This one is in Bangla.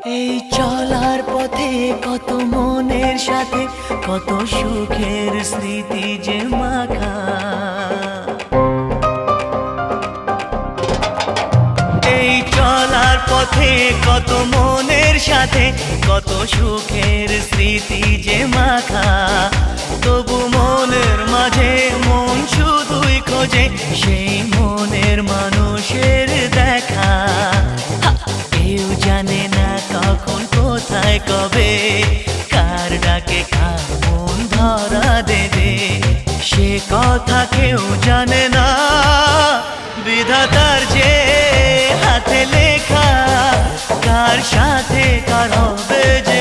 এই চলার পথে কত মনের সাথে কত সুখের স্মৃতি যে মাখা। এই চলার পথে কত মনের সাথে কত সুখের স্মৃতি যে মাখা। তবু মনের মাঝে মন শুধুই খোঁজে সেই মনের মানুষের দেখা। কেউ জানে না কখন কোথায় কবে কার ডাকে কার মন ধরা দেবে, সে কথা কেউ জানে না। বিধাতার যে হাতে লেখা কার সাথে কার হবে যে